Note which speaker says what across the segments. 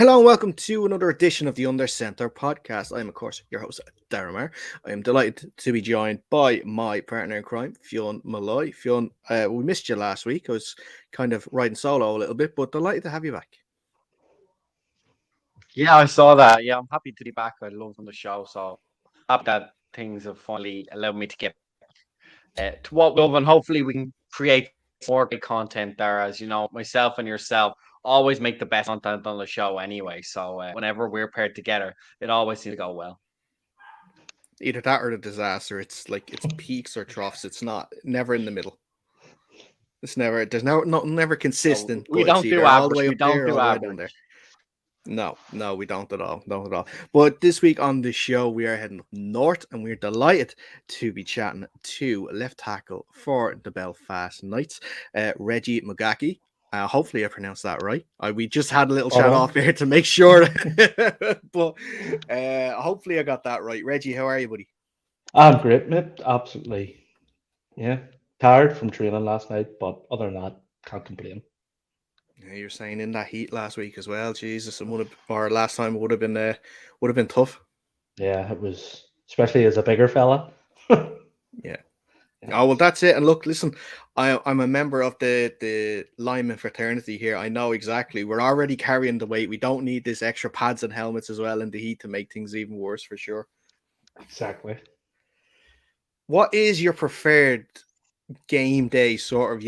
Speaker 1: Hello and welcome to another edition of the Under Center podcast. I am, of course, your host, Daramar. I am delighted to be joined by my partner in crime, Fionn Malloy. Fionn, we missed you last week. I was kind of riding solo a little bit, but delighted to have you back.
Speaker 2: Yeah, I saw that. Yeah, I'm happy to be back. I love on the show, so happy that things have finally allowed me to get to what we love, and hopefully we can create more great content there. As you know, myself and yourself always make the best content on the show anyway. So whenever we're paired together, it always seems to go well.
Speaker 1: Either that or the disaster. It's like it's peaks or troughs. It's not never in the middle. It's never never consistent,
Speaker 2: We
Speaker 1: but it's
Speaker 2: don't do
Speaker 1: either all the
Speaker 2: average.
Speaker 1: way
Speaker 2: We
Speaker 1: up
Speaker 2: don't
Speaker 1: there or
Speaker 2: do
Speaker 1: all the way down there.
Speaker 2: average.
Speaker 1: No, we don't at all. Don't at all. But this week on the show, we are heading up north and we're delighted to be chatting to left tackle for the Belfast Knights, Reggie McGaughey. Hopefully, I pronounced that right. We just had a little
Speaker 3: Spot
Speaker 1: chat
Speaker 3: on.
Speaker 1: off here to make sure. But hopefully, I got that right. Reggie, how are you, buddy?
Speaker 3: I'm great, mate. Absolutely. Yeah. Tired from training last night, but other than that, can't complain.
Speaker 1: Yeah, you're saying in that heat last week as well. Jesus, and or last time would have been tough.
Speaker 3: Yeah, it was, especially as a bigger fella.
Speaker 1: Yeah.
Speaker 3: Yeah.
Speaker 1: Oh well, that's it. And look, listen, I'm a member of the lineman fraternity here. I know exactly. We're already carrying the weight. We don't need this extra pads and helmets as well in the heat to make things even worse for sure.
Speaker 3: Exactly.
Speaker 1: What is your preferred game day sort of,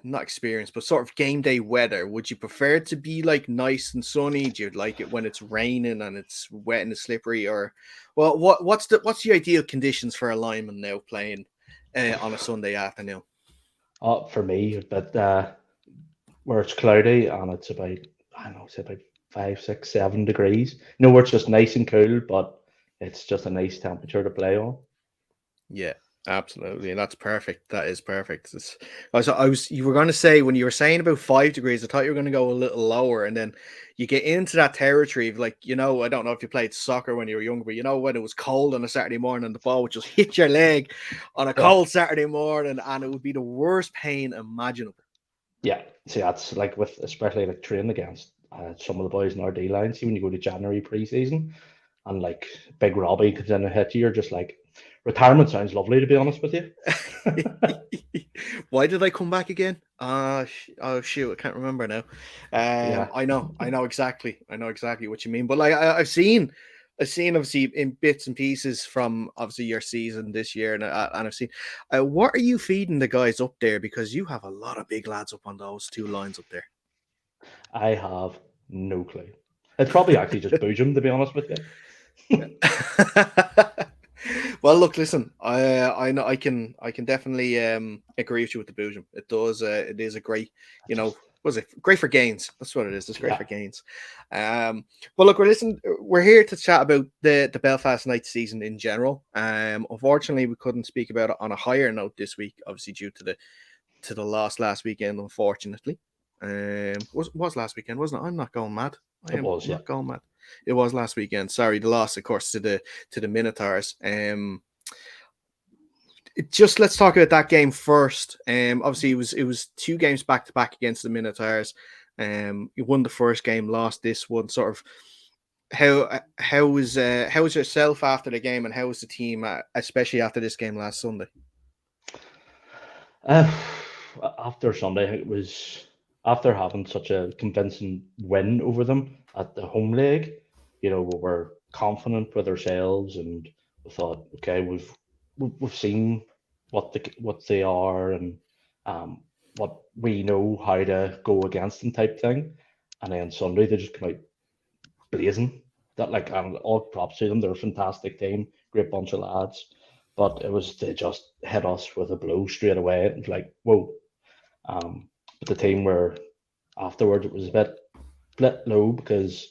Speaker 1: not experience, but sort of game day weather? Would you prefer it to be like nice and sunny? Do you like it when it's raining and it's wet and slippery? Or well, what's the ideal conditions for a lineman now playing on a Sunday afternoon?
Speaker 3: For me, but where it's cloudy and it's about, I don't know, it's about 5, 6, 7 degrees. Where it's just nice and cool, but it's just a nice temperature to play on.
Speaker 1: Yeah, absolutely, and that's perfect. That is perfect. You were going to say when you were saying about 5 degrees, I thought you were going to go a little lower, and then you get into that territory of like, I don't know if you played soccer when you were younger, but when it was cold on a Saturday morning, and the ball would just hit your leg on a
Speaker 3: Yeah.
Speaker 1: cold Saturday morning, and it would be the worst pain imaginable.
Speaker 3: Yeah, see, that's like with especially like training against some of the boys in our D line. See, when you go to January preseason and like Big Robbie comes in and hits you, you're just like, retirement sounds lovely, to be honest with you.
Speaker 1: Why did I come back again? Oh shoot, I can't remember now.
Speaker 3: Yeah.
Speaker 1: I know exactly what you mean. But like I've seen obviously in bits and pieces from obviously your season this year, and I've seen. What are you feeding the guys up there? Because you have a lot of big lads up on those two lines up there.
Speaker 3: I have no clue. It's probably actually just Boojum, to be honest with you.
Speaker 1: Well, look, listen. I know I can definitely agree with you with the Boojum. It is a great, was it great for gains? That's what it is. It's great for gains. But look, we're here to chat about the Belfast Knights season in general. Unfortunately, we couldn't speak about it on a higher note this week, obviously due to the loss last weekend. Unfortunately, was last weekend, wasn't it? I'm not going mad. I
Speaker 3: It
Speaker 1: am
Speaker 3: was, yeah.
Speaker 1: not going mad. It was last weekend. Sorry, the loss, of course, to the Minotaurs. Just let's talk about that game first. Obviously, it was 2 games back to back against the Minotaurs. You won the first game, lost this one. Sort of how was yourself after the game, and how was the team, especially after this game last Sunday?
Speaker 3: After Sunday, it was after having such a convincing win over them at the home leg. We were confident with ourselves, and we thought, okay, we've seen what they are, and what we know how to go against them type thing. And then Sunday they just come out blazing. That like all props to them. They're a fantastic team, great bunch of lads. But they just hit us with a blow straight away. It was like, whoa. But the team were afterwards, it was a bit low because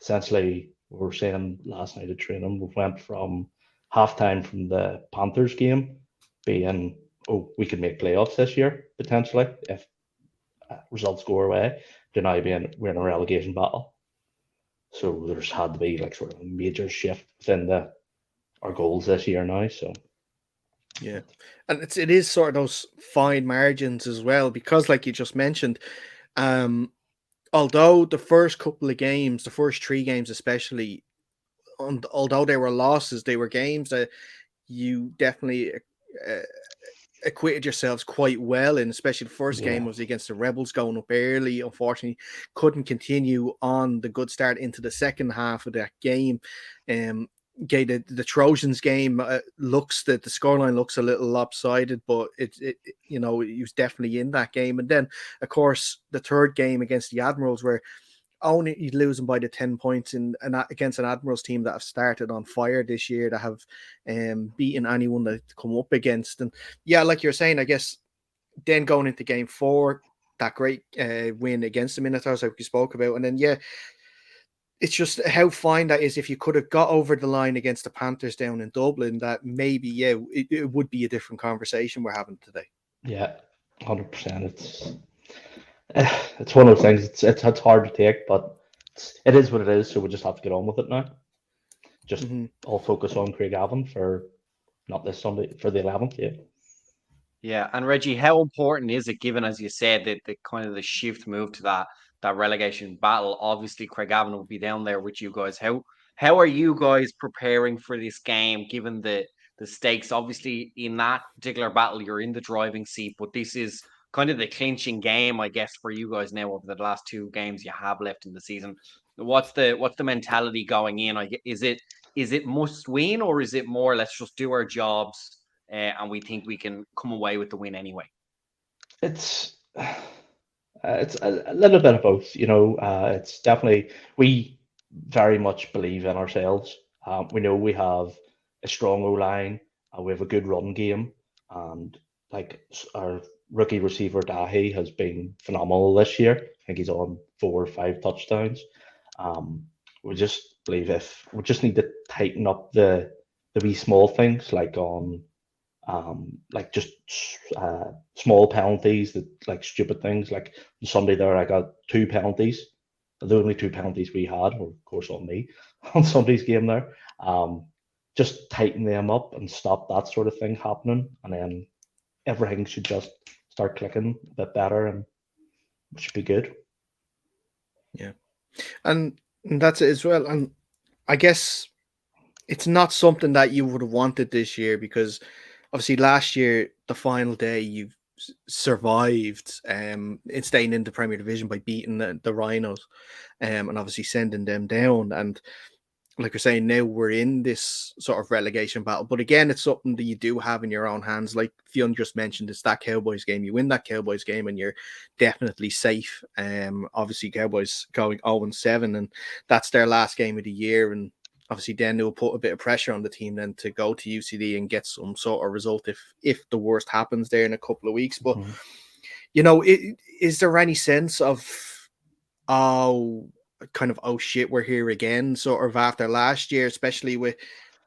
Speaker 3: essentially we were saying last night at training, we went from halftime from the Panthers game being, oh, we could make playoffs this year potentially if results go our way, to now being we're in a relegation battle. So there's had to be like sort of a major shift within our goals this year now. So
Speaker 1: yeah, and it is sort of those fine margins as well, because like you just mentioned, although the first couple of games, the first 3 games especially, although they were losses, they were games that you definitely uh, acquitted yourselves quite well in. Especially the first game was against the Rebels, going up early. Unfortunately, couldn't continue on the good start into the second half of that game. Okay, the Trojans game looks that the scoreline looks a little lopsided, but it he was definitely in that game. And then of course the third game against the Admirals, where only losing by the 10 points against an Admirals team that have started on fire this year, that have beaten anyone that come up against. And yeah, like you're saying, I guess then going into game 4, that great win against the Minotaurs like we spoke about, and then it's just how fine that is. If you could have got over the line against the Panthers down in Dublin, that maybe it would be a different conversation we're having today.
Speaker 3: Yeah, 100%. It's one of those things. It's hard to take, but it is what it is. So we just have to get on with it now. Just all focus on Craigavon for not this Sunday, for the 11th. Yeah.
Speaker 2: Yeah, and Reggie, how important is it, given as you said that the kind of the shift move to that relegation battle? Obviously, Craigavon will be down there with you guys. How are you guys preparing for this game, given the stakes? Obviously, in that particular battle, you're in the driving seat, but this is kind of the clinching game, I guess, for you guys now over the last 2 games you have left in the season. What's the mentality going in? Is it must win, or is it more let's just do our jobs? And we think we can come away with the win anyway?
Speaker 3: It's a little bit of both, it's definitely, we very much believe in ourselves. We know we have a strong O-line, we have a good run game, and like our rookie receiver Dahi has been phenomenal this year. I think he's on 4 or 5 touchdowns. We just believe if we just need to tighten up the wee small things, like just small penalties, that like stupid things. Like on Sunday there, I got 2 penalties. The only 2 penalties we had were, of course, on me on Sunday's game there. Just tighten them up and stop that sort of thing happening, and then everything should just start clicking a bit better, and it should be good.
Speaker 1: Yeah, and that's it as well. And I guess it's not something that you would have wanted this year, because obviously last year, the final day, you survived in staying in the Premier Division by beating the Rhinos, and obviously sending them down. And like we're saying, now we're in this sort of relegation battle. But again, it's something that you do have in your own hands. Like Fionn just mentioned, it's that Cowboys game. You win that Cowboys game and you're definitely safe. Obviously, Cowboys going 0-7, and that's their last game of the year. And obviously then it'll put a bit of pressure on the team then to go to UCD and get some sort of result if the worst happens there in a couple of weeks. But is there any sense of oh shit, we're here again, sort of after last year, especially with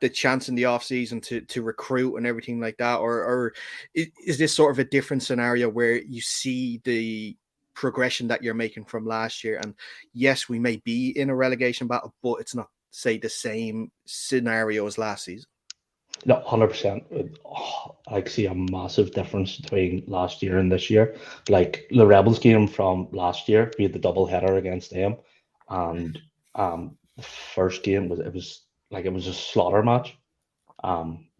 Speaker 1: the chance in the off season to recruit and everything like that? Or is this sort of a different scenario where you see the progression that you're making from last year? And yes, we may be in a relegation battle, but it's not, say, the same scenario as last season.
Speaker 3: No, 100%. I see a massive difference between last year and this year. Like the Rebels game from last year, we had the double header against them, and the first game was a slaughter match.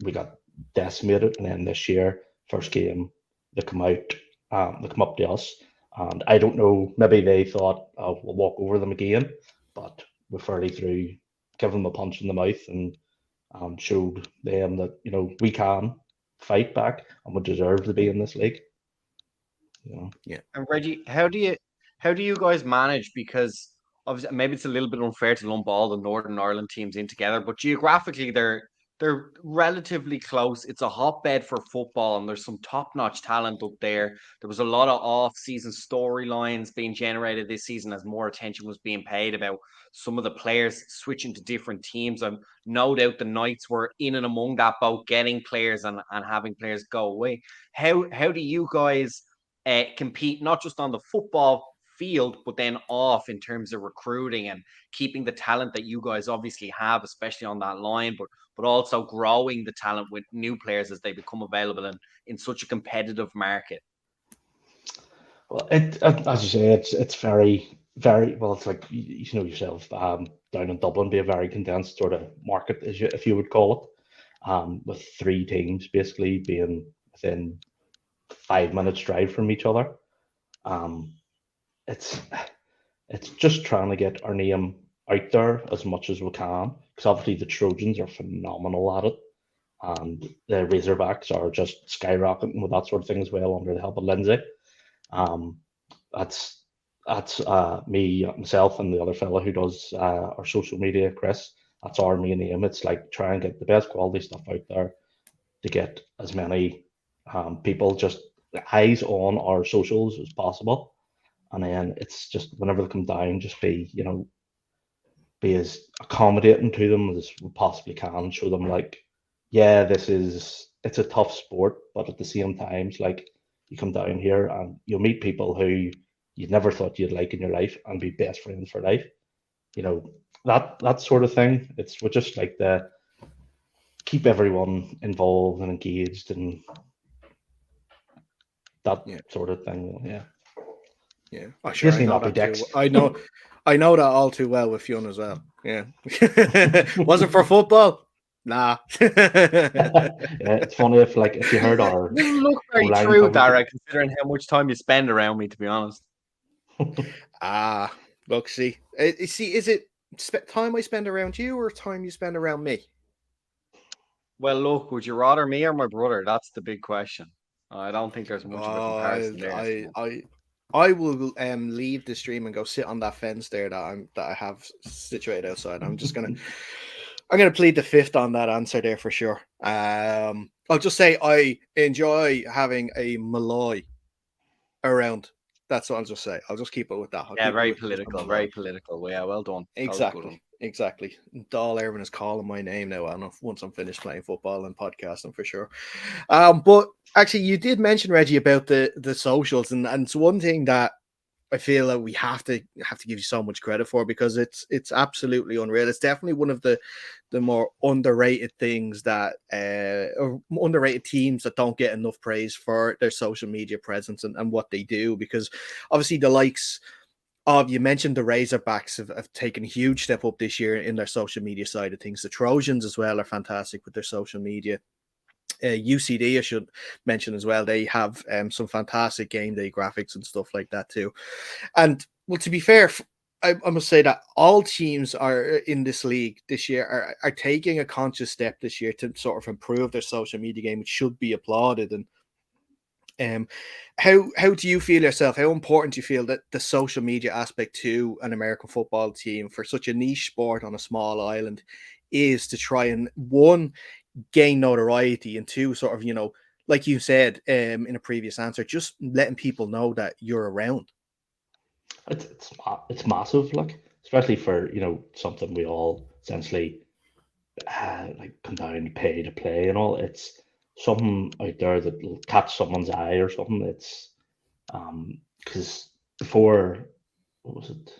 Speaker 3: We got decimated, and then this year, first game, they come up to us, and I don't know, maybe they thought we'll walk over them again, but we fairly through, give them a punch in the mouth, and showed them that we can fight back and we deserve to be in this league.
Speaker 1: Yeah.
Speaker 2: And Reggie, how do you guys manage? Because obviously, maybe it's a little bit unfair to lump all the Northern Ireland teams in together, but geographically they're relatively close. It's a hotbed for football, and there's some top-notch talent up there. There was a lot of off-season storylines being generated this season as more attention was being paid about some of the players switching to different teams. I'm no doubt the Knights were in and among that boat, getting players and having players go away. How do you guys compete, not just on the football field, but then off, in terms of recruiting and keeping the talent that you guys obviously have, especially on that line, but also growing the talent with new players as they become available in such a competitive market?
Speaker 3: Well, as you say, it's very very well. It's like you know yourself, down in Dublin, be a very condensed sort of market, if you would call it, with three teams basically being within 5 minutes drive from each other. Um, it's it's just trying to get our name out there as much as we can, because obviously the Trojans are phenomenal at it, and the Razorbacks are just skyrocketing with that sort of thing as well under the help of Lindsay. Um, that's me, myself, and the other fella who does our social media, Chris. That's our main aim. It's like try and get the best quality stuff out there to get as many people just eyes on our socials as possible. And then it's just whenever they come down, just be as accommodating to them as we possibly can. Show them like, yeah, it's a tough sport, but at the same time, it's like you come down here and you'll meet people who you never thought you'd like in your life and be best friends for life. You know, that sort of thing. We're just like the keep everyone involved and engaged and that sort of thing. Yeah.
Speaker 1: Yeah. Oh, sure.
Speaker 3: Disney not be Dex.
Speaker 1: I know that all too well with Fionn as well. Yeah. Was it for football? Nah.
Speaker 3: Yeah, it's funny if you heard our
Speaker 2: Doesn't look very
Speaker 3: O-line
Speaker 2: true,
Speaker 3: coverage.
Speaker 2: Dara, considering how much time you spend around me, to be honest.
Speaker 1: Look, see, is it time I spend around you or time you spend around me?
Speaker 2: Well, look, would you rather me or my brother? That's the big question. I don't think there's much of a comparison there.
Speaker 1: I will leave the stream and go sit on that fence there that I have situated outside. I'm gonna plead the fifth on that answer there for sure. I'll just say I enjoy having a Malloy around. That's what I'll just say. I'll just keep it with that.
Speaker 2: Very political, very political. Yeah, well done.
Speaker 1: Exactly. Dahl Irvin is calling my name now. I don't know once I'm finished playing football and podcasting for sure. But actually, you did mention, Reggie, about the socials, and it's one thing that I feel that we have to give you so much credit for, because it's absolutely unreal. It's definitely one of the more underrated things that or underrated teams that don't get enough praise for their social media presence and what they do, because obviously the likes of, you mentioned the Razorbacks have taken a huge step up this year in their social media side of things. The Trojans as well are fantastic with their social media. UCD, I should mention as well. They have some fantastic game day graphics and stuff like that too. And well, to be fair, I must say that all teams are in this league this year are taking a conscious step this year to sort of improve their social media game, which should be applauded. And how do you feel yourself? How important do you feel that the social media aspect to an American football team for such a niche sport on a small island is to try and, one, gain notoriety, and two, sort of, like you said in a previous answer, just letting people know that you're around?
Speaker 3: It's massive, like, especially for something we all essentially like come down to pay to play and all. It's something out there that will catch someone's eye or something. It's because before, what was it?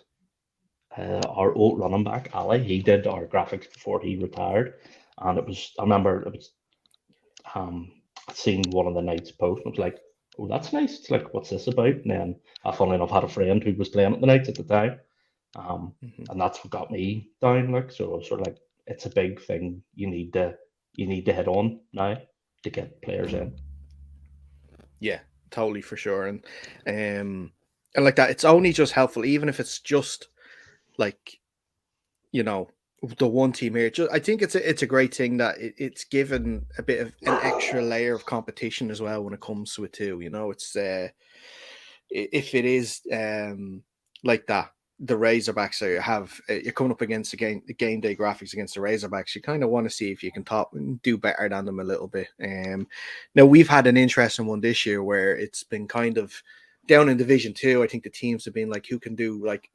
Speaker 3: Our old running back Ali, he did our graphics before he retired, and I remember it was seeing one of the nights post, and it was like, oh, that's nice. It's like, what's this about? And then funnily enough, I had a friend who was playing at the nights at the time, and that's what got me down. Like, so sort of like, it's a big thing you need to hit on now to get players in.
Speaker 1: Yeah, totally, for sure. And like that, it's only just helpful, even if it's just like, the one team here. I think it's a great thing that it's given a bit of an extra layer of competition as well when it comes to it too. It's if it is like that, the Razorbacks you're coming up against the game day graphics against the Razorbacks. You kind of want to see if you can do better than them a little bit. Now we've had an interesting one this year where it's been kind of down in Division 2. I think the teams have been like, who can do like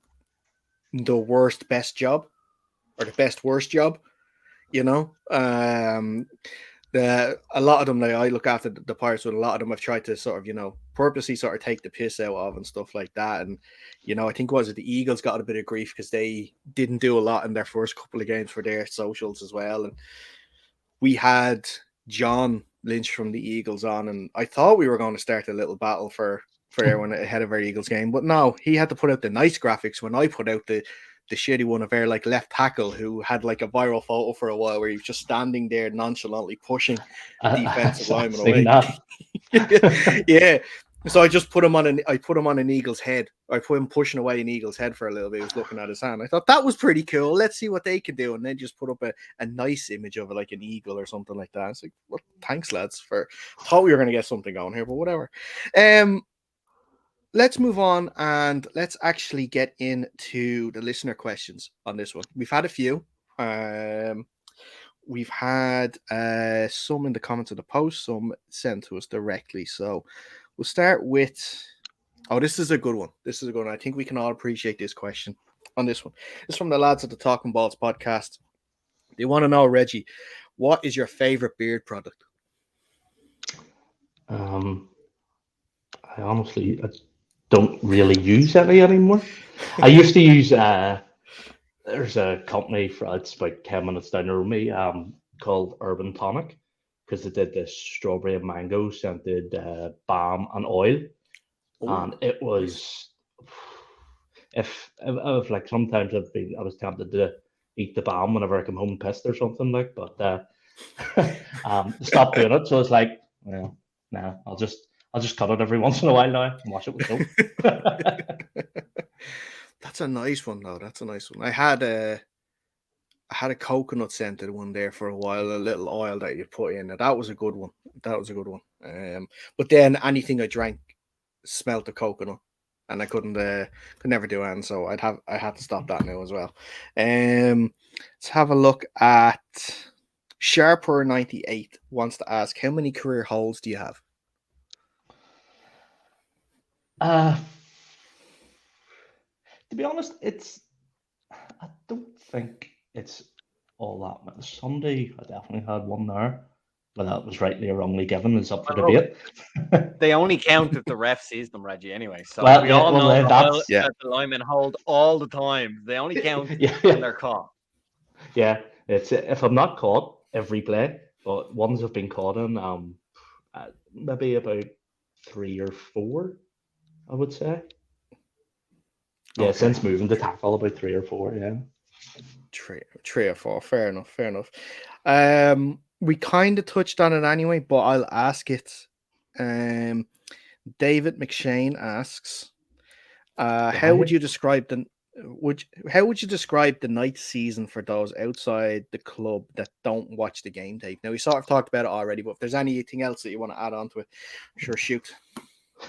Speaker 1: the worst best job or the best worst job. A lot of them, like, I look after the Pirates, but a lot of them I've tried to sort of, purposely sort of take the piss out of and stuff like that. And, I think the Eagles got a bit of grief because they didn't do a lot in their first couple of games for their socials as well. And we had John Lynch from the Eagles on, and I thought we were going to start a little battle for for everyone ahead of our Eagles game. But no, he had to put out the nice graphics when I put out the shitty one of our like left tackle who had like a viral photo for a while where he was just standing there nonchalantly pushing defensive lineman away. Yeah. So I just put him on an eagle's head. I put him pushing away an eagle's head for a little bit. He was looking at his hand. I thought that was pretty cool. Let's see what they can do. And then just put up a nice image of it, like an eagle or something like that. It's like, well, thanks, lads. Thought we were going to get something going here, but whatever. Let's move on and let's actually get into the listener questions on this one. We've had a few. We've had some in the comments of the post, some sent to us directly. So we'll start with, this is a good one. I think we can all appreciate this question on this one. It's from the lads at the Talking Balls podcast. They want to know, Reggie, what is your favorite beard product?
Speaker 3: I honestly don't really use any anymore. I used to use there's a company it's about 10 minutes down the road me called Urban Tonic, because they did this strawberry and mango scented balm and oil. Ooh, and it was if like sometimes I was tempted to eat the balm whenever I come home pissed or something like, but stopped doing it. So it's like, well, nah, I'll just cut it every once in a while now and wash it with soap.
Speaker 1: That's a nice one, though. That's a nice one. I had a coconut scented one there for a while, a little oil that you put in. That was a good one. But then anything I drank smelled the coconut, and I could never do it. So I had to stop that now as well. Let's have a look at Sharper98 wants to ask, how many career holds do you have?
Speaker 3: To be honest, I don't think it's all that much. Sunday, I definitely had one there, but that was rightly or wrongly given. It's up for debate.
Speaker 2: They only count if the ref sees them, Reggie, anyway. So
Speaker 3: well,
Speaker 2: we all know
Speaker 3: that
Speaker 2: the linemen hold all the time. They only count when they're caught.
Speaker 3: Yeah, it's if I'm not caught every play, but ones have been caught in maybe about 3 or 4, I would say. Yeah, okay. Since moving to tackle, about 3 or 4, yeah.
Speaker 1: 3 or 4, fair enough. We kind of touched on it anyway, but I'll ask it. David McShane asks, how would you describe the night season for those outside the club that don't watch the game tape? Now, we sort of talked about it already, but if there's anything else that you want to add on to it, sure, shoot.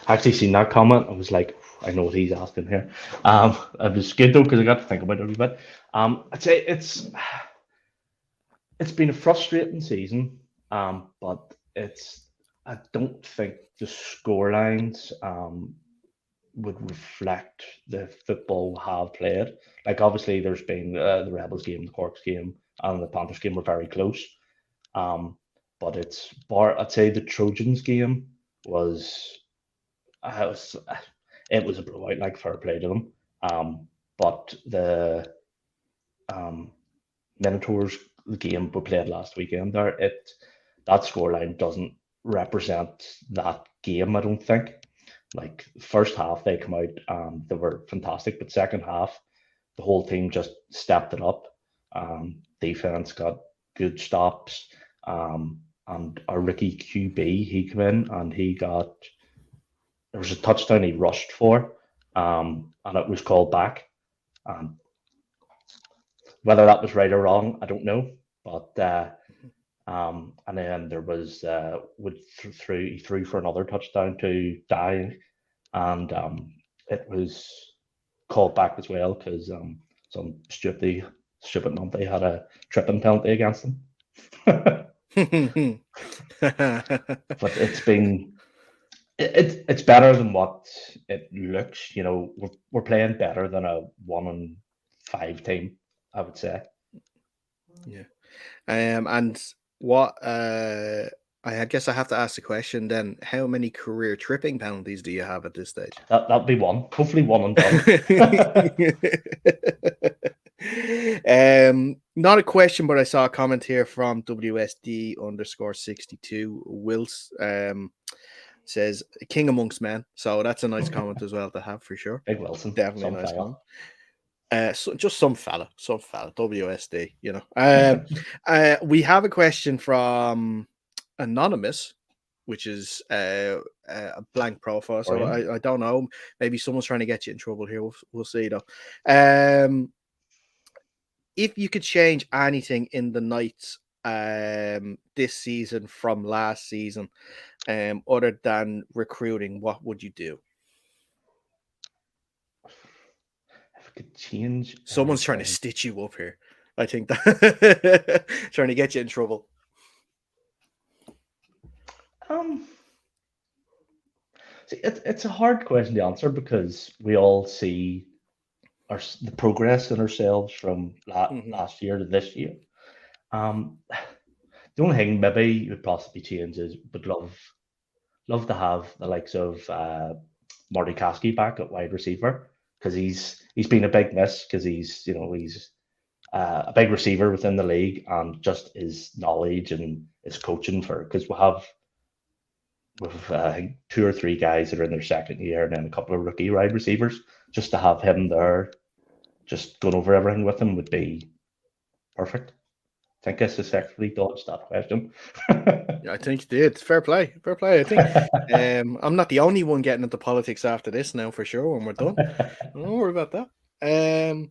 Speaker 3: I actually seen that comment. I was like, I know what he's asking here. It was good though, because I got to think about it a little bit. I'd say it's been a frustrating season, but I don't think the scorelines would reflect the football we have played. Like, obviously, there's been the Rebels game, the Corks game, and the Panthers game were very close. But I'd say the Trojans game was it was a blowout, like, fair play to them. But the Minotaurs game we played last weekend there, that scoreline doesn't represent that game, I don't think. Like, first half they come out, they were fantastic, but second half the whole team just stepped it up. Defense got good stops, and our rookie QB, he came in and there was a touchdown he rushed for, and it was called back. Whether that was right or wrong, I don't know. But and then there was he threw for another touchdown to die, and it was called back as well because some stupid numpty had a tripping penalty against him. But it's better than what it looks. You know, we're playing better than a 1-5 team, I would say.
Speaker 1: Yeah. And what I guess I have to ask the question then, how many career tripping penalties do you have at this stage?
Speaker 3: That'd be one. Hopefully one and
Speaker 1: done. Not a question, but I saw a comment here from WSD_62 Wills. says king amongst men. So that's a nice comment as well to have for sure.
Speaker 3: Big Wilson,
Speaker 1: Definitely
Speaker 3: some
Speaker 1: a nice
Speaker 3: fella.
Speaker 1: comment. So just some fella, WSD, you know. We have a question from Anonymous, which is a blank profile. So I don't know. Maybe someone's trying to get you in trouble here. We'll see though. If you could change anything in the Knights this season from last season, other than recruiting, what would you do?
Speaker 3: If I could change,
Speaker 1: Someone's trying to stitch you up here. I think that trying to get you in trouble.
Speaker 3: See, it's a hard question to answer because we all see the progress in ourselves from last year to this year. The only thing maybe would possibly change is would love to have the likes of Marty Caskey back at wide receiver, because he's been a big miss, because he's a big receiver within the league, and just his knowledge and his coaching because we've I think 2 or 3 guys that are in their second year, and then a couple of rookie wide receivers. Just to have him there, just going over everything with him, would be perfect. I think I successfully dodged that question.
Speaker 1: Yeah, I think you did. Fair play. I think I'm not the only one getting into politics after this now, for sure, when we're done. Don't worry about that.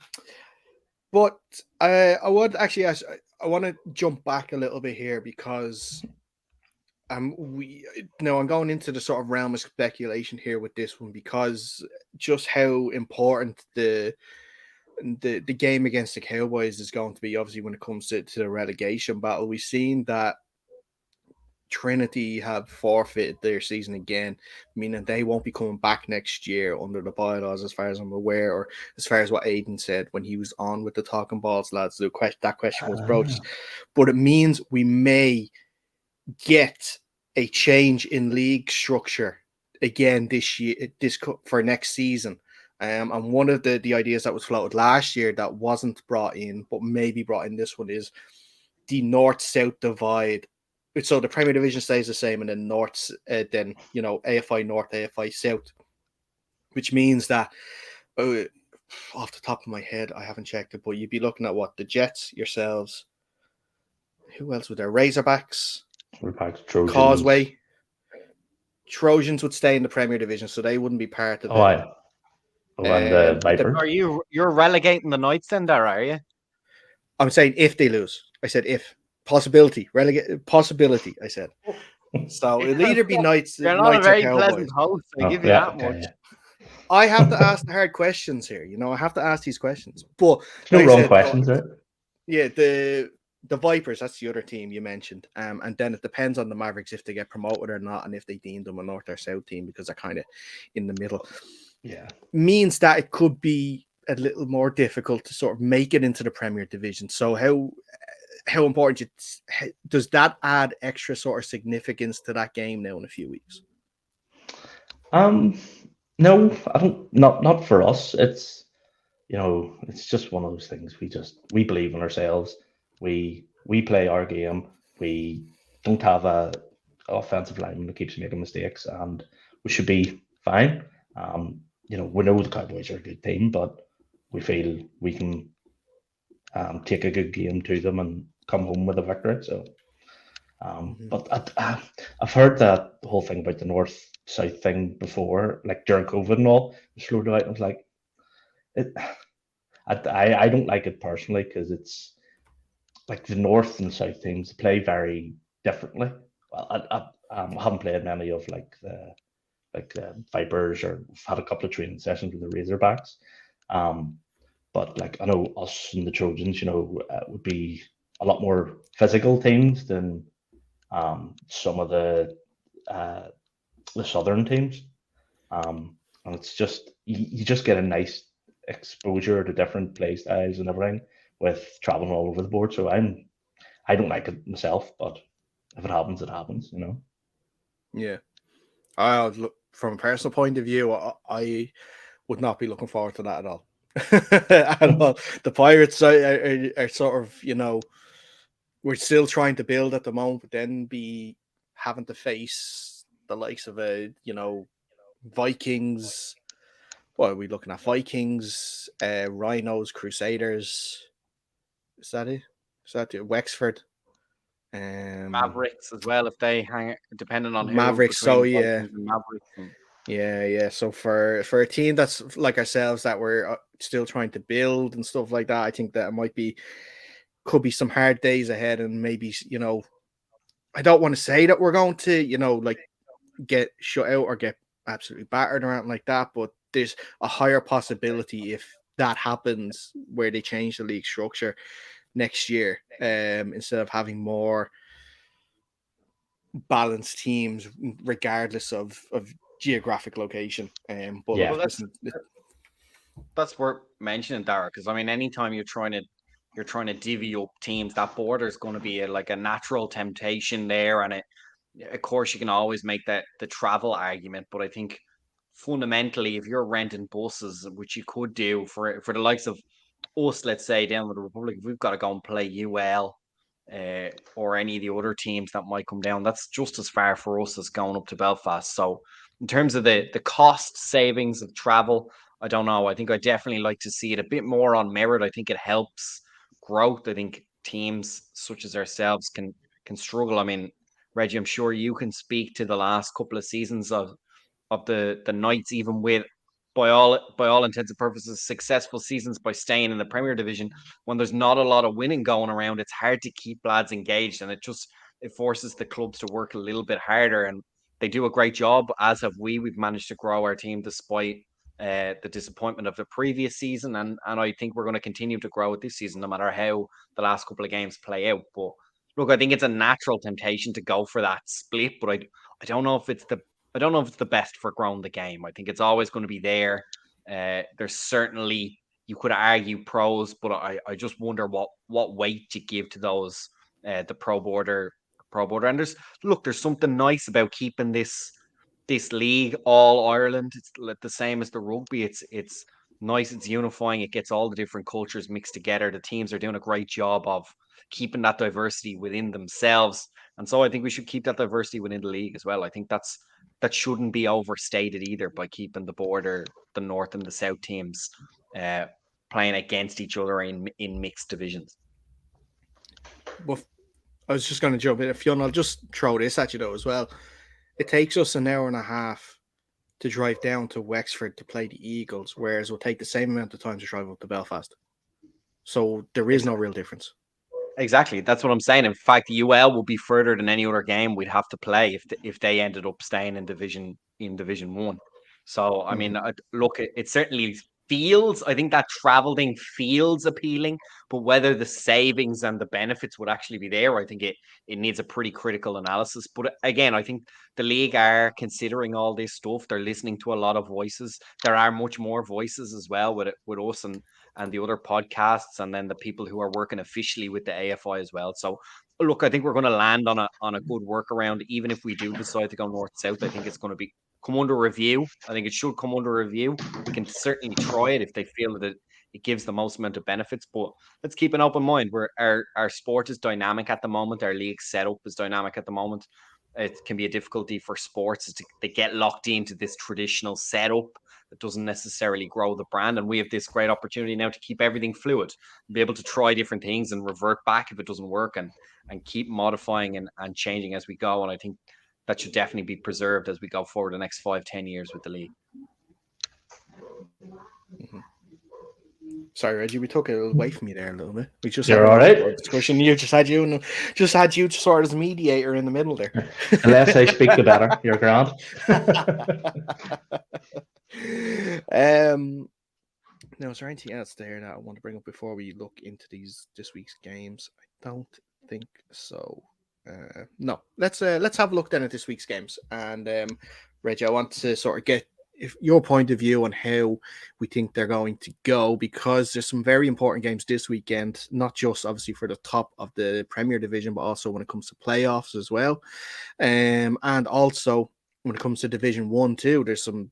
Speaker 1: But I would actually ask, I want to jump back a little bit here, because I'm going into the sort of realm of speculation here with this one, because just how important the game against the Cowboys is going to be, obviously, when it comes to the relegation battle. We've seen that Trinity have forfeited their season again, meaning they won't be coming back next year under the bylaws, as far as I'm aware, or as far as what Aiden said when he was on with the Talking Balls lads. That question was broached. But it means we may get a change in league structure again this year, for next season. And one of the ideas that was floated last year that wasn't brought in, but maybe brought in this one, is the North-South divide. So the Premier Division stays the same, and then AFI North, AFI South, which means that, off the top of my head, I haven't checked it, but you'd be looking at what? The Jets, yourselves, who else would there? Razorbacks,
Speaker 3: Trojans.
Speaker 1: Causeway. Trojans would stay in the Premier Division, so they wouldn't be part of it.
Speaker 3: And the Vipers.
Speaker 2: Are you're relegating the Knights then, there, are you?
Speaker 1: I'm saying if they lose. I said if. Possibility. Possibility, I said. So it'll either be Knights.
Speaker 2: You're
Speaker 1: not
Speaker 2: a very pleasant host. I give you that much.
Speaker 1: I have to ask the hard questions here. I have to ask these questions. But
Speaker 3: no wrong questions, right?
Speaker 1: Yeah, the Vipers, that's the other team you mentioned. And then it depends on the Mavericks if they get promoted or not, and if they deem them a North or South team, because they're kind of in the middle.
Speaker 3: Yeah. Means
Speaker 1: that it could be a little more difficult to sort of make it into the Premier Division. So how important does that add extra sort of significance to that game now in a few weeks?
Speaker 3: No, I don't. Not for us. It's it's just one of those things. We believe in ourselves. We play our game. We don't have a offensive lineman that keeps making mistakes, and we should be fine. We know the Cowboys are a good team, but we feel we can take a good game to them and come home with a victory. So, but I've heard that whole thing about the North-South thing before, like during COVID and all. Just floated out. I was like, I don't like it personally, because it's like the North and South teams play very differently. Well, I haven't played many of the Vipers, or had a couple of training sessions with the Razorbacks. But I know us and the Trojans, would be a lot more physical teams than some of the southern teams. And it's just you just get a nice exposure to different play styles and everything with traveling all over the board. So I don't like it myself, but if it happens, it happens.
Speaker 1: Yeah. Look, from a personal point of view, I would not be looking forward to that at all. At all. The Pirates are sort of, we're still trying to build at the moment, but then be having to face the likes of Vikings. What are we looking at? Vikings, Rhinos, Crusaders. Is that it? Is that it? Wexford?
Speaker 2: Mavericks as well, if they hang, depending on who
Speaker 1: Mavericks.
Speaker 2: between
Speaker 1: So
Speaker 2: the
Speaker 1: yeah,
Speaker 2: Vikings and Mavericks. And
Speaker 1: yeah. So for a team that's like ourselves that we're still trying to build and stuff like that, I think that it could be some hard days ahead, and maybe I don't want to say that we're going to like get shut out or get absolutely battered or anything like that, but there's a higher possibility if that happens where they change the league structure next year, instead of having more balanced teams regardless of geographic location. But
Speaker 3: Yeah.
Speaker 1: look,
Speaker 2: well,
Speaker 1: listen,
Speaker 2: that's worth mentioning, Dara, because I mean, anytime you're trying to divvy up teams, that border is going to be like a natural temptation there, and of course, you can always make the travel argument, but I think fundamentally, if you're renting buses, which you could do for the likes of us, let's say down with the Republic, if we've got to go and play UL, or any of the other teams that might come down, that's just as far for us as going up to Belfast. So, in terms of the cost savings of travel, I don't know. I think I definitely like to see it a bit more on merit. I think it helps growth. I think teams such as ourselves can struggle. I mean, Reggie, I'm sure you can speak to the last couple of seasons of the Knights, even with by all intents and purposes successful seasons by staying in the Premier Division. When there's not a lot of winning going around, it's hard to keep lads engaged, and it forces the clubs to work a little bit harder. And they do a great job, as have we. We've managed to grow our team despite the disappointment of the previous season, and I think we're going to continue to grow it this season, no matter how the last couple of games play out. But look, I think it's a natural temptation to go for that split, but I don't know if it's the best for growing the game. I think it's always going to be there. There's certainly, you could argue, pros, but I just wonder what weight you give to those, the pro border. And there's something nice about keeping this league all Ireland. It's the same as the rugby. It's nice. It's unifying. It gets all the different cultures mixed together. The teams are doing a great job of keeping that diversity within themselves. And so I think we should keep that diversity within the league as well. I think that shouldn't be overstated either, by keeping the border, the north and the south teams, playing against each other in mixed divisions.
Speaker 1: well, I was just going to jump in. Fionn, I'll just throw this at you though as well. It takes us an hour and a half to drive down to Wexford to play the Eagles, whereas it'll take the same amount of time to drive up to Belfast. So there is no real difference.
Speaker 2: Exactly. That's what I'm saying. In fact, the UL will be further than any other game we'd have to play if they ended up staying in Division 1. So, I mean, look, it certainly feels, I think that travel thing feels appealing, but whether the savings and the benefits would actually be there, I think it needs a pretty critical analysis. But again, I think the league are considering all this stuff. They're listening to a lot of voices. There are much more voices as well with us and the other podcasts, and then the people who are working officially with the AFI as well. So look, I think we're going to land on a good workaround. Even if we do decide to go north south, I think it's going to come under review. I think it should come under review. We can certainly try it if they feel that it gives the most amount of benefits. But let's keep an open mind. Our sport is dynamic at the moment. Our league setup is dynamic at the moment. It can be a difficulty for sports to get locked into this traditional setup that doesn't necessarily grow the brand. And we have this great opportunity now to keep everything fluid, be able to try different things and revert back if it doesn't work, and keep modifying and changing as we go. And I think that should definitely be preserved as we go forward the next 5-10 years with the league.
Speaker 1: Mm-hmm. Sorry, Reggie, we took it away from you there a little bit. We just
Speaker 3: You're
Speaker 1: had
Speaker 3: all right.
Speaker 1: discussion. You just had you sort of as mediator in the middle there.
Speaker 3: The less I speak, the better. You're grand.
Speaker 1: Now, is there anything else there that I want to bring up before we look into this week's games? I don't think so. No, let's have a look then at this week's games. And Reggie, I want to sort of get your point of view on how we think they're going to go, because there's some very important games this weekend, not just obviously for the top of the Premier Division, but also when it comes to playoffs as well. And also when it comes to Division 1 too, there's some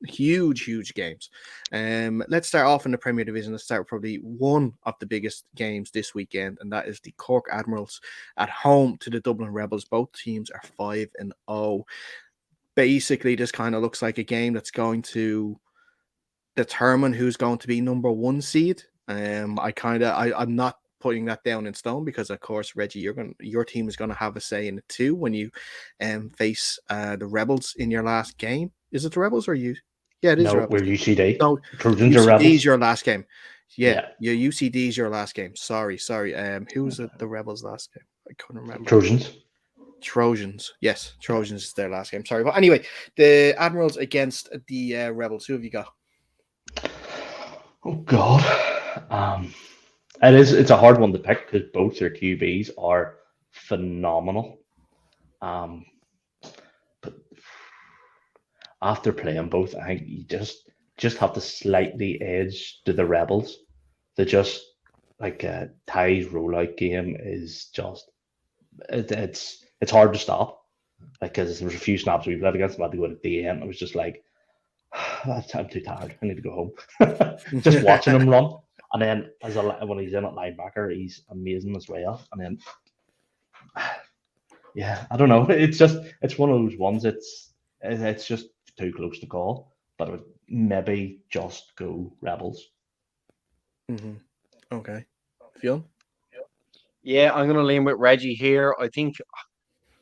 Speaker 1: huge games. Let's start off in the Premier Division. Let's start with probably one of the biggest games this weekend, and that is the Cork Admirals at home to the Dublin Rebels. Both teams are 5-0. basically this kind of looks like a game that's going to determine who's going to be number 1 seed. I'm not putting that down in stone because, of course, Reggie, your team is going to have a say in it too when you face the Rebels in your last game. Is it the Rebels or you? Yeah, it is
Speaker 3: No,
Speaker 1: Rebels.
Speaker 3: we're UCD.
Speaker 1: No,
Speaker 3: Trojans are
Speaker 1: UCD
Speaker 3: Rebels.
Speaker 1: is your last game. Yeah,
Speaker 3: Yeah.
Speaker 1: your UCD is your last game. Sorry. Who was the Rebels last game? I couldn't remember. Trojans. Yes, Trojans is their last game. Sorry, but anyway, the Admirals against the Rebels. Who have you got?
Speaker 3: Oh God, it's a hard one to pick because both their QBs are phenomenal. But after playing both, I think you just have to slightly edge to the Rebels. They just like Ty's rollout game is just it's hard to stop. Like because there was a few snaps we played against them, I had to go to the end. It was just like. I'm too tired. I need to go home. Just watching him run, and then when he's in at linebacker, he's amazing as well. And then, yeah, I don't know. It's one of those ones. It's just too close to call, but it would maybe just go Rebels.
Speaker 1: Mm-hmm. Okay, Phil.
Speaker 2: Yeah, I'm going to lean with Reggie here. I think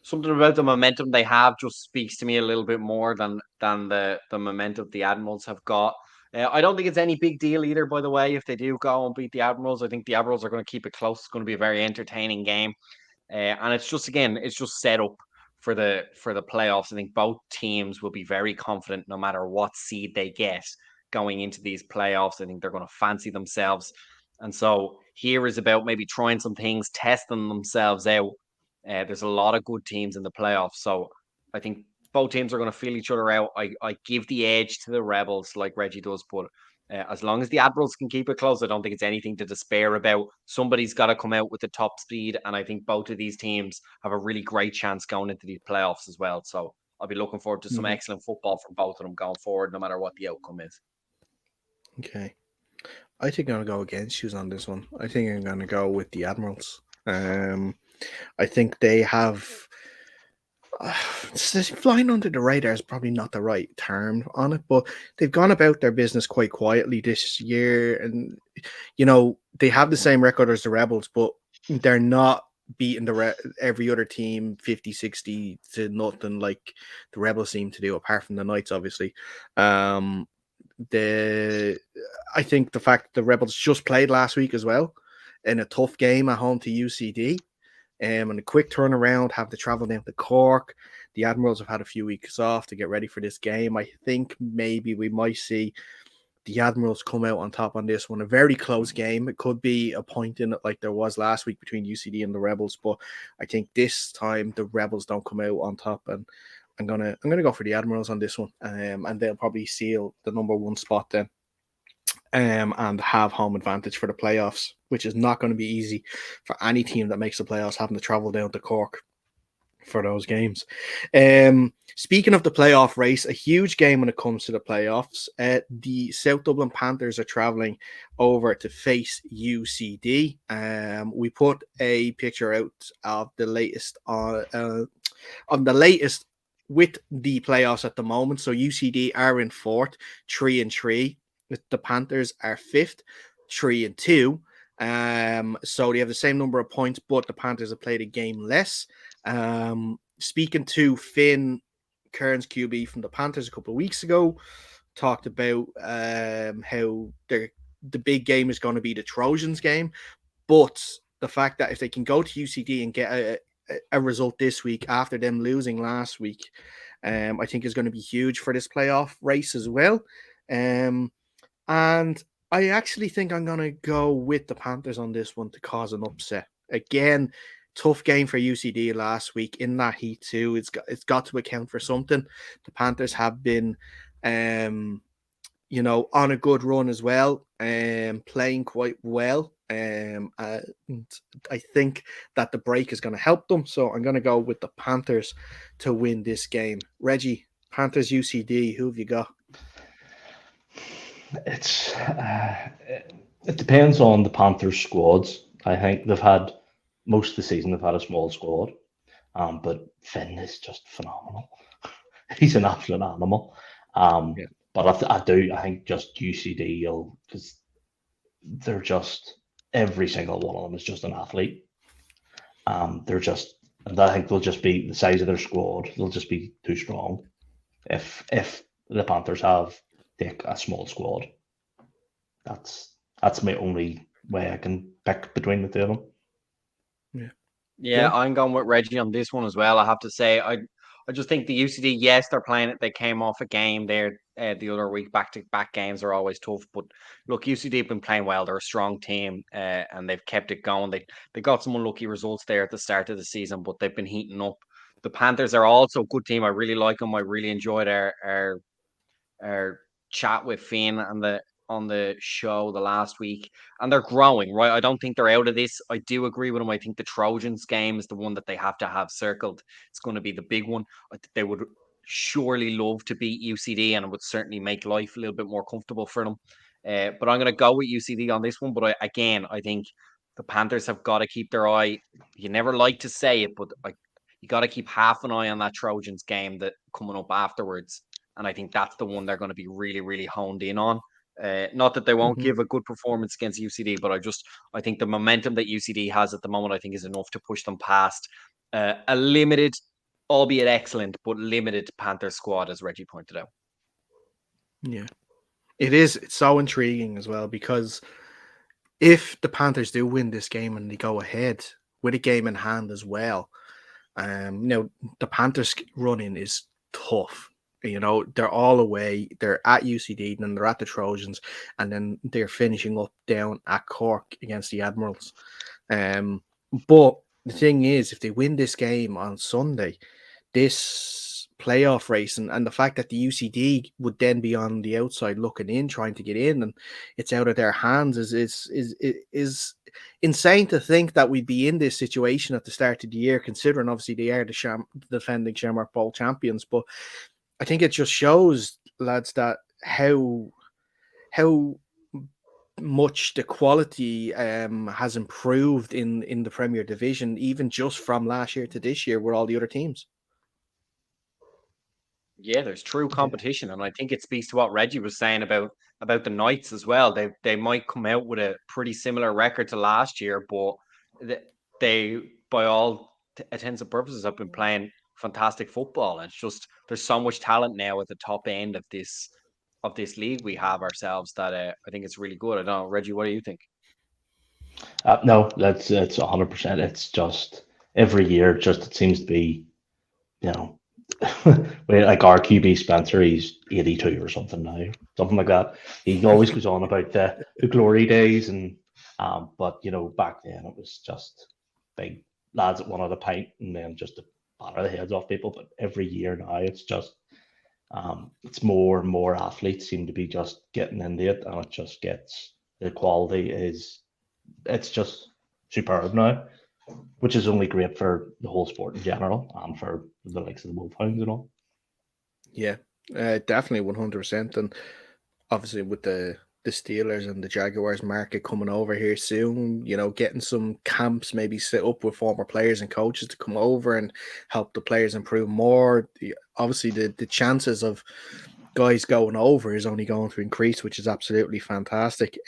Speaker 2: something about the momentum they have just speaks to me a little bit more than the momentum the Admirals have got. I don't think it's any big deal either, by the way, if they do go and beat the Admirals. I think the Admirals are going to keep it close. It's going to be a very entertaining game. And it's just set up for the playoffs. I think both teams will be very confident no matter what seed they get going into these playoffs. I think they're going to fancy themselves. And so here is about maybe trying some things, testing themselves out. There's a lot of good teams in the playoffs, so I think both teams are going to feel each other out. I give the edge to the Rebels, like Reggie does, but as long as the Admirals can keep it close, I don't think it's anything to despair about. Somebody's got to come out with the top speed, and I think both of these teams have a really great chance going into these playoffs as well. So I'll be looking forward to some excellent football from both of them going forward, no matter what the outcome is.
Speaker 1: Okay. I think I'm going to go against you on this one. I think I'm going to go with the Admirals. I think they have flying under the radar is probably not the right term on it, but they've gone about their business quite quietly this year. And, they have the same record as the Rebels, but they're not beating every other team 50-60 to nothing like the Rebels seem to do, apart from the Knights, obviously. I think the fact that the Rebels just played last week as well in a tough game at home to UCD, and a quick turnaround, have to travel down to Cork. The Admirals have had a few weeks off to get ready for this game. I think maybe we might see the Admirals come out on top on this one. A very close game. It could be a point in it like there was last week between UCD and the Rebels, but I think this time the Rebels don't come out on top, and I'm gonna go for the Admirals on this one, and they'll probably seal the number 1 spot then. And have home advantage for the playoffs, which is not going to be easy for any team that makes the playoffs, having to travel down to Cork for those games. Speaking of the playoff race, a huge game when it comes to the playoffs. The South Dublin Panthers are traveling over to face UCD. We put a picture out of the latest with the playoffs at the moment. So UCD are in 4th, 3-3. The Panthers are 5th, 3-2. So they have the same number of points, but the Panthers have played a game less. Speaking to Finn Kearns, QB from the Panthers, a couple of weeks ago, talked about how the big game is going to be the Trojans game, but the fact that if they can go to UCD and get a result this week after them losing last week, I think is going to be huge for this playoff race as well. And I actually think I'm going to go with the Panthers on this one to cause an upset. Again, tough game for UCD last week in that heat too. It's got to account for something. The Panthers have been, on a good run as well, playing quite well. And I think that the break is going to help them. So I'm going to go with the Panthers to win this game. Reggie, Panthers UCD, who have you got?
Speaker 3: It depends on the Panthers squads. I think they've had most of the season they've had a small squad, but Finn is just phenomenal. he's an absolute animal.
Speaker 1: Yeah.
Speaker 3: But I think just UCD, because they're just, every single one of them is just an athlete. They're just, and I think they'll just be the size of their squad. They'll just be too strong if the Panthers have a small squad. That's my only way I can pick between the two of them.
Speaker 2: Yeah,
Speaker 1: John?
Speaker 2: I'm going with Reggie on this one as well. I have to say, I just think the UCD, yes, they're playing it. They came off a game there the other week. Back-to-back games are always tough, but look, UCD have been playing well. They're a strong team, and they've kept it going. They got some unlucky results there at the start of the season, but they've been heating up. The Panthers are also a good team. I really like them. I really enjoyed our chat with Finn and on the show the last week, and they're growing, right? I don't think they're out of this. I do agree with him. I think the Trojans game is the one that they have to have circled. It's going to be the big one. I think they would surely love to beat UCD, and it would certainly make life a little bit more comfortable for them. But I'm going to go with UCD on this one. But I think the Panthers have got to keep their eye. You never like to say it, but you got to keep half an eye on that Trojans game that coming up afterwards. And I think that's the one they're going to be really, really honed in on. Not that they won't give a good performance against UCD, but I think the momentum that UCD has at the moment, I think, is enough to push them past a limited, albeit excellent, but limited Panther squad, as Reggie pointed out.
Speaker 1: Yeah, it's so intriguing as well, because if the Panthers do win this game and they go ahead with a game in hand as well, the Panthers running is tough. They're all away. They're at UCD, then they're at the Trojans, and then they're finishing up down at Cork against the Admirals. But the thing is, if they win this game on Sunday, this playoff race and the fact that the UCD would then be on the outside looking in, trying to get in, and it's out of their hands is insane to think that we'd be in this situation at the start of the year, considering obviously they are the defending Shamrock Bowl champions. But I think it just shows, lads, that how much the quality has improved in the Premier Division, even just from last year to this year with all the other teams.
Speaker 2: Yeah, there's true competition, and I think it speaks to what Reggie was saying about the Knights as well. They might come out with a pretty similar record to last year, but they, by all intents and purposes, have been playing fantastic football. And it's just there's so much talent now at the top end of this league we have ourselves that I think it's really good. I don't know, Reggie, what do you think?
Speaker 3: No, it's 100%. It's just every year, just it seems to be, like our QB Spencer, he's 82 or something now, something like that. He always goes on about the glory days, and but back then it was just big lads that wanted a pint and then just to batter the heads off people. But every year now, it's just it's more and more athletes seem to be just getting into it, and it just gets, the quality it's just superb now, which is only great for the whole sport in general and for the likes of the Wolfhounds and all.
Speaker 1: Yeah, definitely 100%. And obviously with the Steelers and the Jaguars market coming over here soon, getting some camps maybe set up with former players and coaches to come over and help the players improve more. Obviously, the chances of guys going over is only going to increase, which is absolutely fantastic.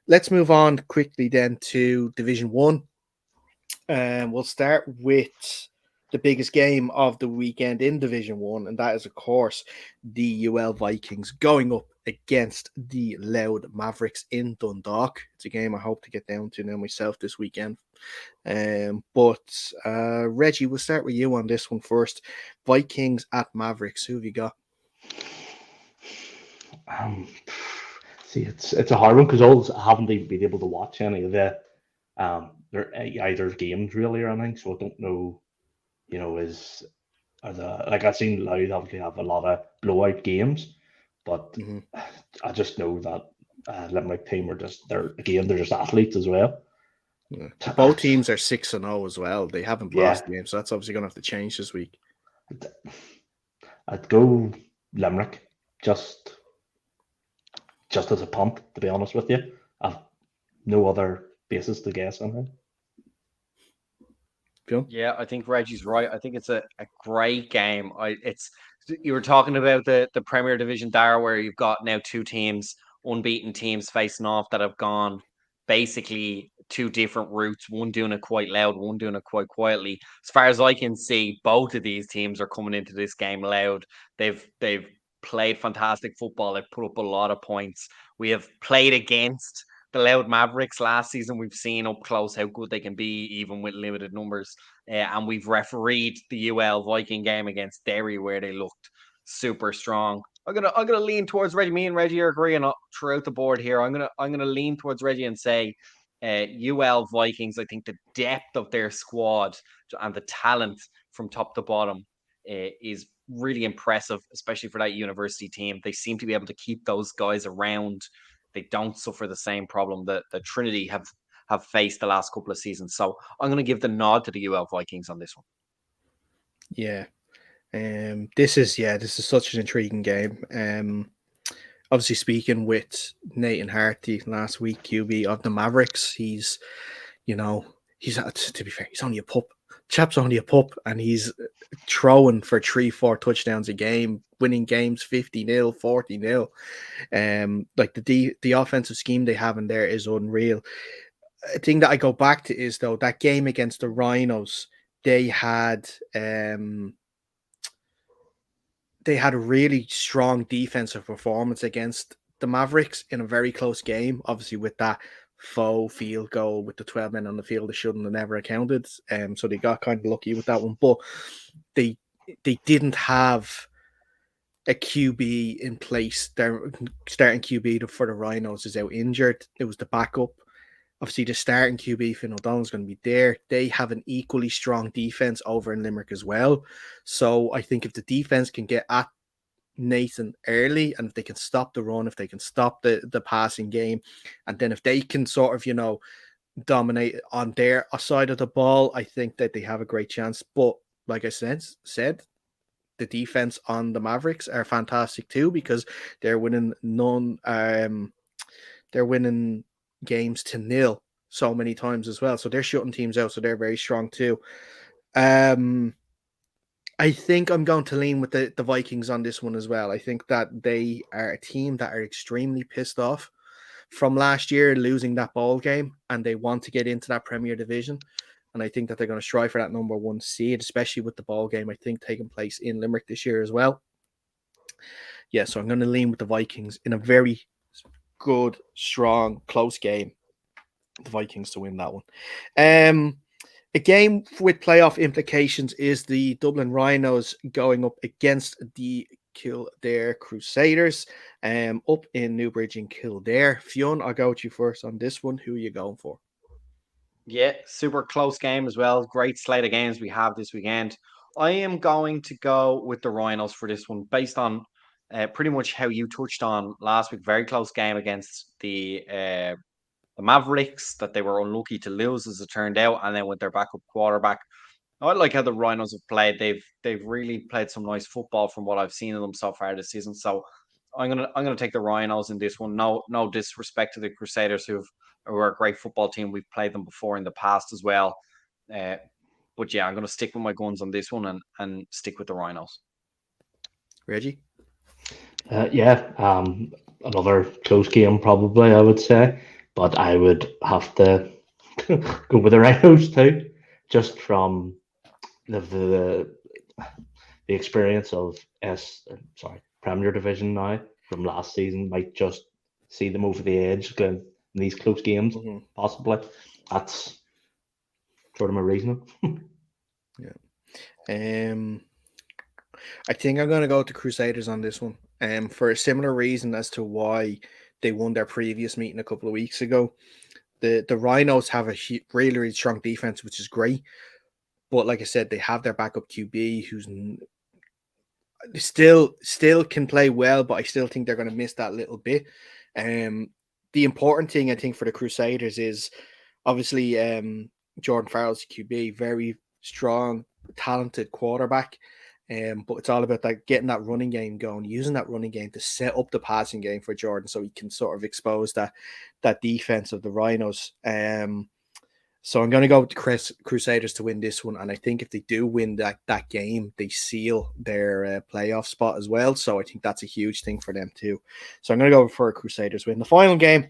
Speaker 1: Let's move on quickly then to Division 1. We'll start with the biggest game of the weekend in Division 1, and that is, of course, the UL Vikings going up against the Loud Mavericks in Dundalk. It's a game I hope to get down to now myself this weekend. But Reggie, we'll start with you on this one first. Vikings at Mavericks. Who have you got?
Speaker 3: See, it's a hard one because I haven't even been able to watch any of the either games really or anything, so I don't know. I've seen Loud obviously have a lot of blowout games, but I just know that Limerick team they're just athletes as well.
Speaker 1: Yeah. Both teams are 6-0 as well. They haven't lost the game, so that's obviously going to have to change this week.
Speaker 3: I'd go Limerick just as a punt, to be honest with you. I've no other basis to guess on it.
Speaker 2: Yeah, I think Reggie's right. I think it's a great game. You were talking about the Premier Division there, where you've got now two teams, unbeaten teams facing off that have gone basically two different routes. One doing it quite loud, one doing it quite quietly. As far as I can see, both of these teams are coming into this game loud. They've played fantastic football. They've put up a lot of points. We have played against the Loud Mavericks last season. We've seen up close how good they can be, even with limited numbers. And we've refereed the UL Viking game against Derry, where they looked super strong. I'm gonna lean towards Reggie. Me and Reggie are agreeing throughout the board here. I'm gonna lean towards Reggie and say UL Vikings. I think the depth of their squad and the talent from top to bottom is really impressive, especially for that university team. They seem to be able to keep those guys around. They don't suffer the same problem that Trinity have faced the last couple of seasons. So I'm going to give the nod to the UL Vikings on this one.
Speaker 1: Yeah. This is such an intriguing game. Obviously speaking with Nathan Harty last week, QB of the Mavericks, he's to be fair, he's only a pup. Chap's only a pup, and he's throwing for 3-4 touchdowns a game, winning games 50-0, 40-0. Like the offensive scheme they have in there is unreal. A thing that I go back to is, though, that game against the Rhinos, they had a really strong defensive performance against the Mavericks in a very close game. Obviously, with that faux field goal with the 12 men on the field, they shouldn't have never accounted. So they got kind of lucky with that one. But they didn't have a QB in place. Their starting QB for the Rhinos is out injured. It was the backup. Obviously, the starting QB, Finn O'Donnell, is going to be there. They have an equally strong defense over in Limerick as well. So I think if the defense can get at Nathan early, and if they can stop the run, if they can stop the passing game, and then if they can sort of, dominate on their side of the ball, I think that they have a great chance. But like I said, the defense on the Mavericks are fantastic too, because they're winning they're winning games to 0 so many times as well. So they're shutting teams out, so they're very strong too. I think I'm going to lean with the Vikings on this one as well. I think that they are a team that are extremely pissed off from last year losing that ball game, and they want to get into that Premier Division. And I think that they're going to strive for that number 1 seed, especially with the ball game, I think, taking place in Limerick this year as well. Yeah, so I'm going to lean with the Vikings in a very good, strong, close game. The Vikings to win that one. A game with playoff implications is the Dublin Rhinos going up against the Kildare Crusaders up in Newbridge in Kildare. Fionn, I'll go with you first on this one. Who are you going for?
Speaker 2: Yeah, super close game as well. Great slate of games we have this weekend. I am going to go with the Rhinos for this one, based on pretty much how you touched on last week. Very close game against the Mavericks that they were unlucky to lose, as it turned out, and then with their backup quarterback. I like how the Rhinos have played. They've really played some nice football from what I've seen of them so far this season. So I'm gonna take the Rhinos in this one. No disrespect to the Crusaders, who are a great football team. We've played them before in the past as well. But yeah, I'm gonna stick with my guns on this one and stick with the Rhinos.
Speaker 1: Reggie?
Speaker 3: Another close game probably, I would say, but I would have to go with the Rhinos too, just from the experience of Premier Division now from last season. Might just see them over the edge in these close games, possibly. That's sort of my reasoning.
Speaker 1: Yeah. I think I'm going to go with the Crusaders on this one, for a similar reason as to why they won their previous meeting a couple of weeks ago. The Rhinos have a really, really strong defense, which is great. But like I said, they have their backup QB who's still can play well, but I still think they're going to miss that little bit. The important thing, I think, for the Crusaders is obviously Jordan Farrell's QB, very strong, talented quarterback. But it's all about that, getting that running game going, using that running game to set up the passing game for Jordan, so he can sort of expose that defense of the Rhinos. So I'm going to go with the Crusaders to win this one, and I think if they do win that game, they seal their playoff spot as well. So I think that's a huge thing for them too. So I'm going to go for a Crusaders win. The final game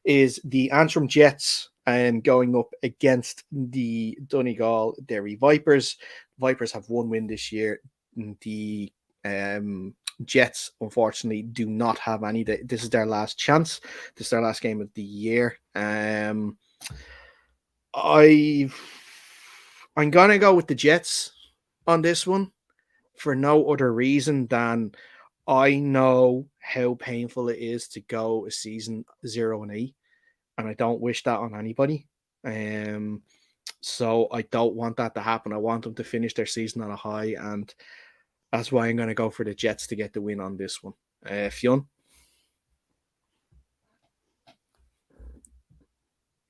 Speaker 1: is the Antrim Jets going up against the Donegal Derry Vipers. Vipers have one win this year. The Jets, unfortunately, do not have any. This is their last chance. This is their last game of the year. I'm gonna go with the Jets on this one for no other reason than I know how painful it is to go a season 0-8, and I don't wish that on anybody. So I don't want that to happen. I want them to finish their season on a high, and that's why I'm going to go for the Jets to get the win on this one. Fionn?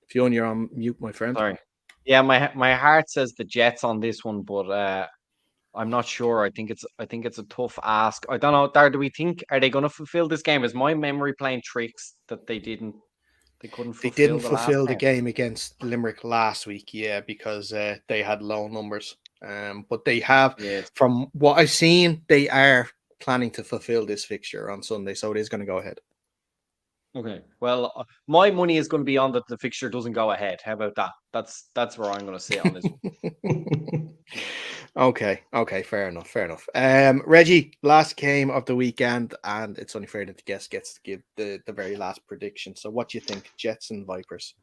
Speaker 1: Fionn, you're on mute, my friend.
Speaker 2: Sorry. Yeah, my heart says the Jets on this one, but I'm not sure. I think it's a tough ask. I don't know. Dar, do we think are they going to fulfill this game? Is my memory playing tricks that they couldn't fulfill?
Speaker 1: They didn't
Speaker 2: the
Speaker 1: fulfill
Speaker 2: last
Speaker 1: the game against Limerick last week, yeah, because they had low numbers. But they have, from what I've seen, they are planning to fulfill this fixture on Sunday, so it is going to go ahead.
Speaker 2: Okay. Well, my money is going to be on that the fixture doesn't go ahead. How about that? That's where I'm going to sit on this one.
Speaker 1: Okay, fair enough. Reggie, last game of the weekend, and it's only fair that the guest gets to give the very last prediction. So what do you think, Jets and Vipers?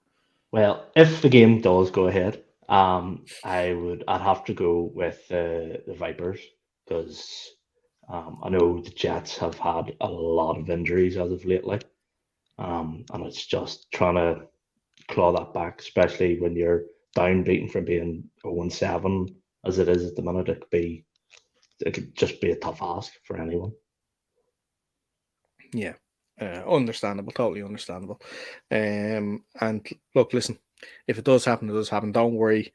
Speaker 3: Well, if the game does go ahead, I'd have to go with the Vipers because I know the Jets have had a lot of injuries as of lately, and it's just trying to claw that back, especially when you're down beaten from being 0-7 as it is at the minute. It could just be a tough ask for anyone.
Speaker 1: Yeah, understandable, totally understandable. And look, listen, if it does happen, it does happen. Don't worry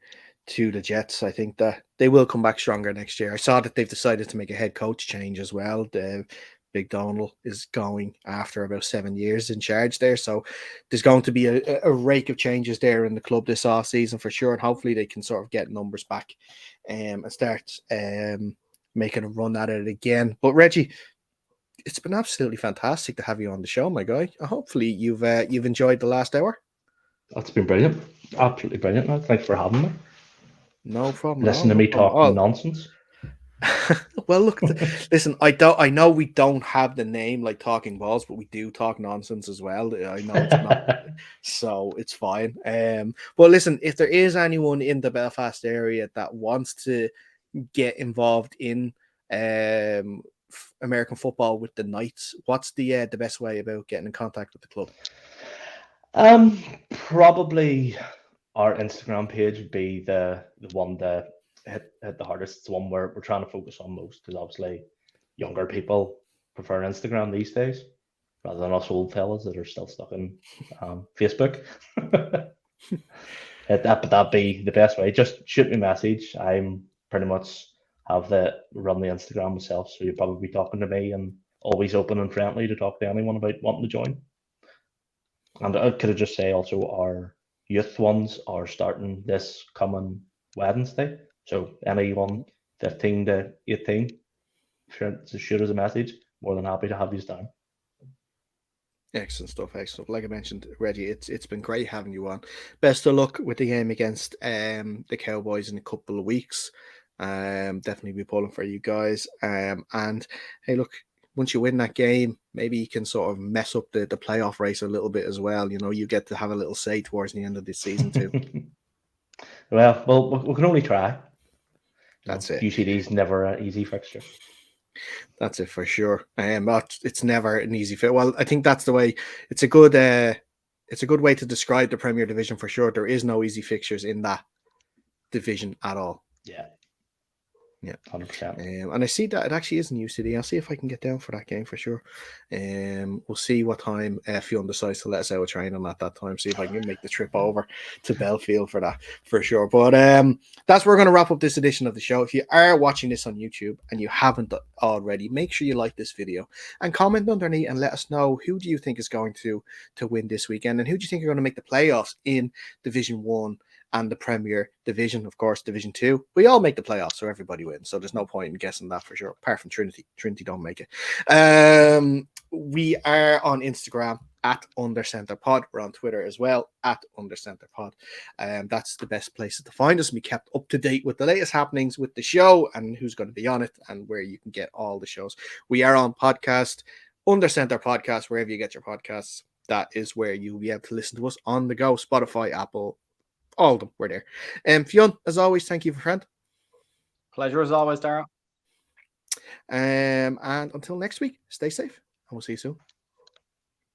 Speaker 1: to the Jets. I think that they will come back stronger next year. I saw that they've decided to make a head coach change as well. Big Donald is going after about 7 years in charge there. So there's going to be a rake of changes there in the club this off season for sure. And hopefully they can sort of get numbers back and start making a run at it again. But Reggie, it's been absolutely fantastic to have you on the show, my guy. Hopefully you've enjoyed the last hour.
Speaker 3: That's been brilliant. Absolutely brilliant, man. Thanks for having me.
Speaker 1: No problem.
Speaker 3: Listen to me talking nonsense.
Speaker 1: Well, look, listen, I know we don't have the name like Talking Balls, but we do talk nonsense as well. I know it's not, so it's fine. But listen, if there is anyone in the Belfast area that wants to get involved in American football with the Knights, what's the best way about getting in contact with the club?
Speaker 3: Probably our Instagram page would be the one that hit the hardest. It's the one we're trying to focus on most because obviously younger people prefer Instagram these days rather than us old fellas that are still stuck in Facebook. That'd be the best way. Just shoot me a message. I'm pretty much run the Instagram myself, so you'll probably be talking to me and always open and friendly to talk to anyone about wanting to join. And I could just say also our youth ones are starting this coming Wednesday. So anyone 15 to 18, if you're to shoot us a message, more than happy to have you down.
Speaker 1: Excellent stuff. Like I mentioned, Reggie, it's been great having you on. Best of luck with the game against the Cowboys in a couple of weeks. Definitely be pulling for you guys. And hey, look, once you win that game, maybe you can sort of mess up the playoff race a little bit as well. You know, you get to have a little say towards the end of this season too.
Speaker 3: Well, we can only try.
Speaker 1: That's it.
Speaker 3: UCD's never an easy fixture.
Speaker 1: That's it for sure. It's never an easy fit. Well, I think that's the way. It's a good way to describe the Premier Division for sure. There is no easy fixtures in that division at all.
Speaker 3: Yeah.
Speaker 1: Yeah,
Speaker 3: 100%.
Speaker 1: And I see that it actually is in UCD. I'll see if I can get down for that game for sure. We'll see what time Fionn decides to let us out of training at that time. See if I can make the trip over to Belfield for that for sure. But that's where we're going to wrap up this edition of the show. If you are watching this on YouTube and you haven't already, make sure you like this video and comment underneath and let us know who do you think is going to win this weekend and who do you think are going to make the playoffs in Division 1 and the Premier Division, of course, Division 2. We all make the playoffs, so everybody wins. So there's no point in guessing that for sure, apart from Trinity. Trinity don't make it. We are on Instagram at UnderCenterPod. We're on Twitter as well at UnderCenterPod. That's the best places to find us. We kept up to date with the latest happenings with the show and who's going to be on it and where you can get all the shows. We are on podcast, UnderCenter Podcast, wherever you get your podcasts. That is where you'll be able to listen to us on the go. Spotify, Apple, all of them. We're there. Fionn, as always, thank you, friend.
Speaker 2: Pleasure as always, Dara.
Speaker 1: And until next week, stay safe, and we'll see you soon.